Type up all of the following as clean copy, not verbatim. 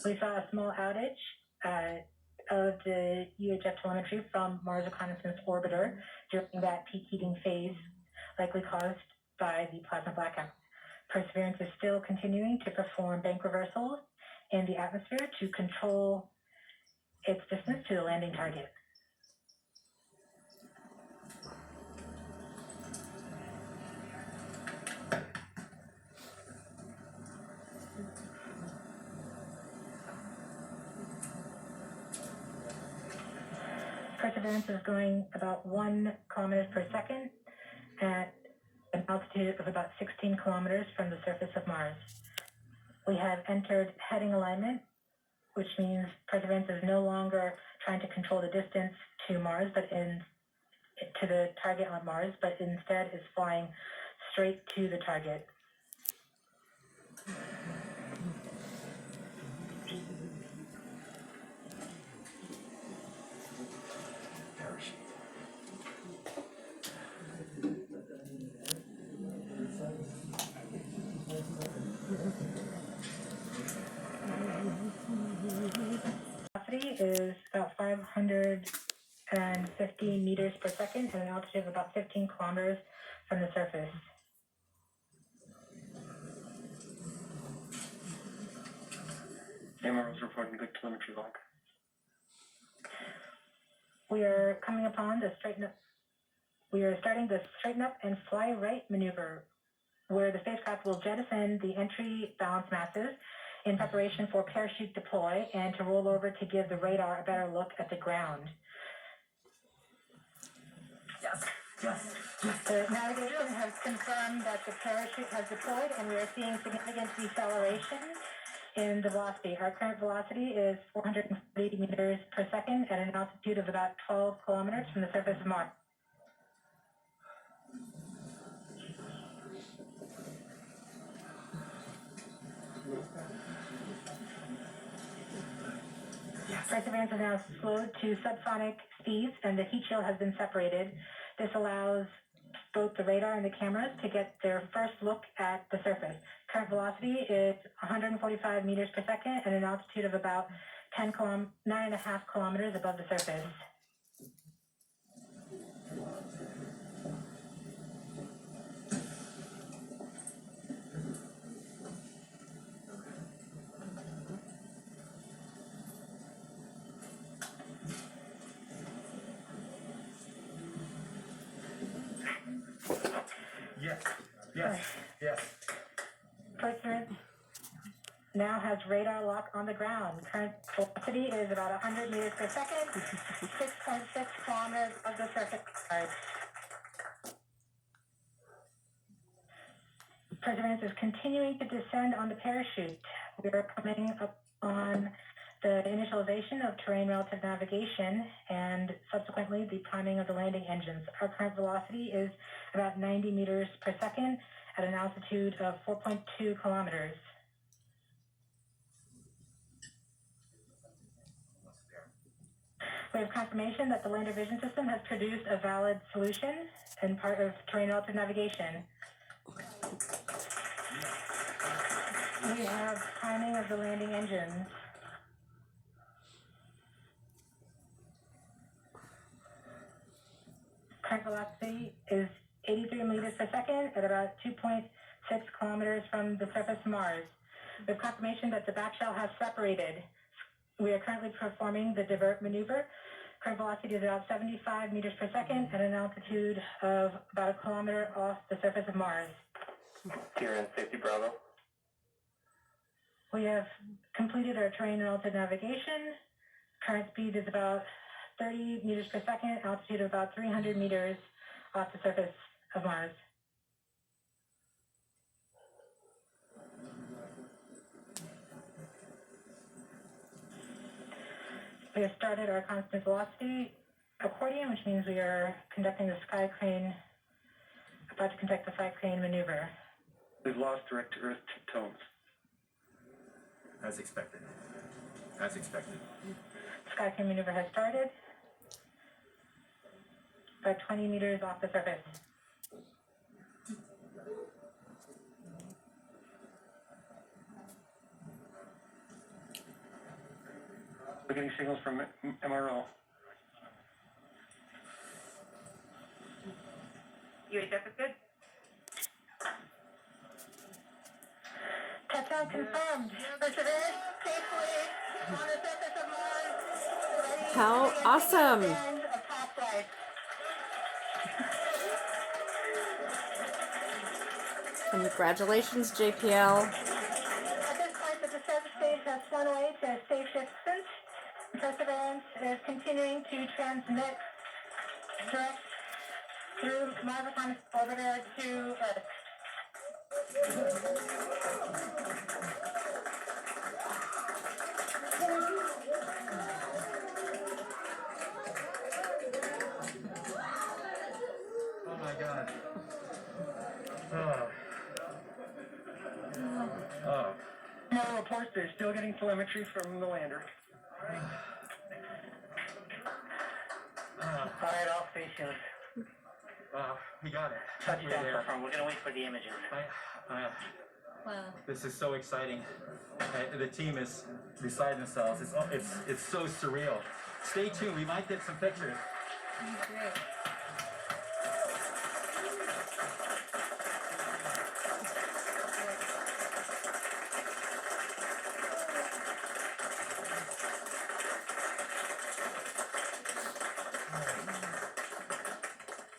We saw a small outage of the UHF telemetry from Mars Reconnaissance Orbiter during that peak heating phase, likely caused by the plasma blackout. Perseverance is still continuing to perform bank reversals in the atmosphere to control its distance to the landing target. Perseverance is going about 1 kilometers per second at an altitude of about 16 kilometers from the surface of Mars. We have entered heading alignment, which means Perseverance is no longer trying to control the distance to Mars, to the target on Mars, but instead is flying straight to the target. Velocity is about 550 meters per second at an altitude of about 15 kilometers from the surface. VENMO is reporting good telemetry log. We are coming upon the straighten up. We are starting the straighten up and fly right maneuver, where the spacecraft will jettison the entry balance masses in preparation for parachute deploy and to roll over to give the radar a better look at the ground. Yes. The navigation has confirmed that the parachute has deployed, and we are seeing significant deceleration in the velocity. Our current velocity is 440 meters per second at an altitude of about 12 kilometers from the surface of Mars. Perseverance is now slowed to subsonic speeds, and the heat shield has been separated. This allows both the radar and the cameras to get their first look at the surface. Current velocity is 145 meters per second at an altitude of about 9.5 kilometers above the surface. Yes. Perseverance now has radar lock on the ground. Current velocity is about 100 meters per second, 6.6 kilometers above the surface. Perseverance is continuing to descend on the parachute. We are coming up on the initialization of terrain relative navigation and subsequently the priming of the landing engines. Our current velocity is about 90 meters per second at an altitude of 4.2 kilometers. We have confirmation that the lander vision system has produced a valid solution and part of terrain relative navigation. We have priming of the landing engines. Current velocity is 83 meters per second at about 2.6 kilometers from the surface of Mars. We have confirmation that the back shell has separated. We are currently performing the divert maneuver. Current velocity is about 75 meters per second at an altitude of about 1 kilometer off the surface of Mars. Kieran, safety Bravo. We have completed our terrain relative navigation. Current speed is about 30 meters per second, altitude of about 300 meters off the surface of Mars. We have started our constant velocity accordion, which means we are conducting the sky crane, about to conduct the sky crane maneuver. We've lost direct to Earth tones. As expected. Sky crane maneuver has started. About 20 meters off the surface. getting signals from MRO. You accept it, good? Touchdown confirmed. Perseverance safely on the surface of Mars. Ready How to begin awesome. taking advantage of topside. Congratulations, JPL. At this point, the descent stage has flown away to stage distance. Perseverance is continuing to transmit direct through Mars Iconic Orbiter to Earth. Oh my God. Oh. Oh. No reports. They're still getting telemetry from the lander. Fired all stations. Wow, we got it. Touchdown We're there. confirmed. We're gonna wait for the images. Wow. This is so exciting. The team is beside themselves. It's so surreal. Stay tuned. We might get some pictures. Great.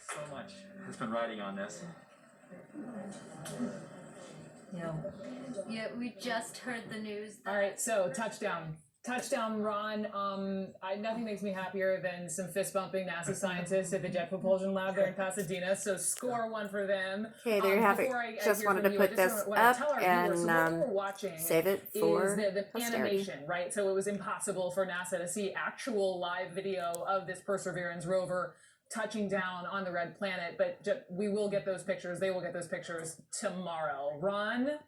So much has been riding on this. Yeah, we just heard the news. All right, so touchdown, Ron. Nothing makes me happier than some fist bumping NASA scientists at the Jet Propulsion Lab there in Pasadena. So score one for them. Okay, there you have it. Before I Just hear wanted from to you, I put just this wanna up tell our viewers, so what and we're watching save it for is the posterity. animation, right? So it was impossible for NASA to see actual live video of this Perseverance rover touching down on the red planet, but we will get those pictures. They will get those pictures tomorrow. Ron?